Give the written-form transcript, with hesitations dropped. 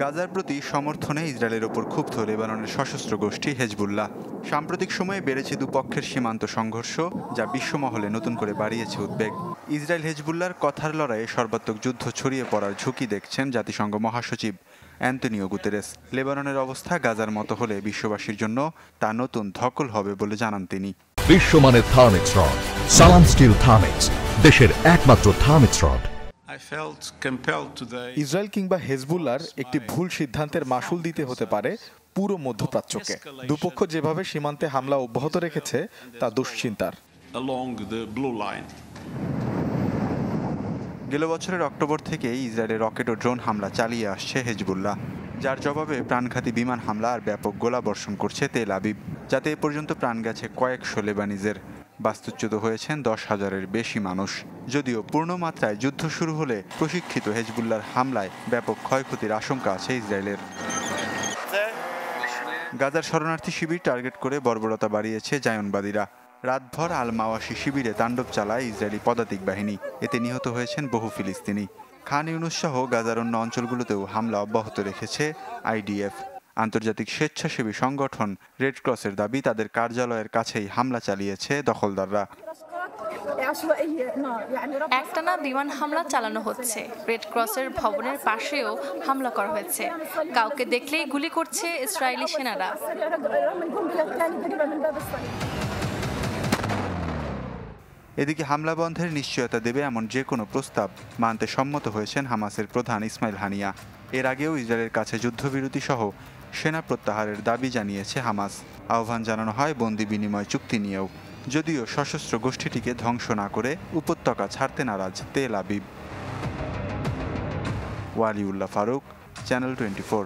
গাজার প্রতি সমর্থনে ইসরায়েলের ওপর ক্ষুব্ধ লেবাননের সশস্ত্র গোষ্ঠী হেজবুল্লাহ। সাম্প্রতিক সময়ে বেড়েছে দুপক্ষের সীমান্ত সংঘর্ষ, যা বিশ্বমহলে নতুন করে বাড়িয়েছে উদ্বেগ। ইসরায়েল হেজবুল্লাহর কথার লড়াইয়ে সর্বাত্মক যুদ্ধ ছড়িয়ে পড়ার ঝুঁকি দেখছেন জাতিসংঘ মহাসচিব অ্যান্তনিও গুতেরেস। লেবাননের অবস্থা গাজার মতো হলে বিশ্ববাসীর জন্য তা নতুন ধকল হবে বলে জানান তিনি। বিশ্বমানের থার্মিক্স রড, সালাম স্টিল থার্মিক্স, দেশের একমাত্র থার্মিক্স রড। ইসরায়েল কিংবা হেজবুল্লাহর একটি ভুল সিদ্ধান্তের মাসুল দিতে হতে পারে পুরো মধ্যপ্রাচ্যকে। দুপক্ষ যেভাবে সীমান্তে হামলা অব্যাহত রেখেছে তা দুশ্চিন্তার। গেল বছরের অক্টোবর থেকেই ইসরায়েলে রকেট ও ড্রোন হামলা চালিয়ে আসছে হেজবুল্লাহ, যার জবাবে প্রাণঘাতী বিমান হামলা আর ব্যাপক গোলাবর্ষণ করছে তেল আবিব, যাতে এ পর্যন্ত প্রাণ গেছে কয়েকশো লেবানিজের। বাস্তুচ্যুত হয়েছেন 10,000-এর বেশি মানুষ। যদিও পূর্ণমাত্রায় যুদ্ধ শুরু হলে প্রশিক্ষিত হেজবুল্লাহর হামলায় ব্যাপক ক্ষয়ক্ষতির আশঙ্কা আছে ইসরায়েলের। গাজার শরণার্থী শিবির টার্গেট করে বর্বরতা বাড়িয়েছে জায়নবাদীরা। রাতভর আল মাওয়াশি শিবিরে তাণ্ডব চালায় ইসরায়েলি পদাতিক বাহিনী। এতে নিহত হয়েছেন বহু ফিলিস্তিনি। খান ইউনুস সহ গাজার অন্য অঞ্চলগুলোতেও হামলা অব্যাহত রেখেছে আইডিএফ। আন্তর্জাতিক স্বেচ্ছাসেবী সংগঠন রেড ক্রসের দাবি, তাদের কার্যালয়ের কাছেই হামলা চালিয়েছে দখলদাররা। একটানা বিমান হামলা চালানো হচ্ছে। রেড ক্রসের ভবনের পাশেও হামলা করা হয়েছে। কাউকে দেখলেই গুলি করছে ইসরায়েলি সেনারা। এদিকে হামলা বন্ধের নিশ্চয়তা দেবে এমন যে কোনো প্রস্তাব মানতে সম্মত হয়েছেন হামাসের প্রধান ইসমাইল হানিয়া। এর আগেও ইসরায়েলের কাছে যুদ্ধবিরতি সহ সেনা প্রত্যাহারের দাবি জানিয়েছে হামাস। আহ্বান জানানো হয় বন্দি বিনিময় চুক্তি নিয়েও, যদিও সশস্ত্র গোষ্ঠীটিকে ধ্বংস না করে উপত্যকা ছাড়তে নারাজ Tel Aviv. Waliullah Faruk, channel 24।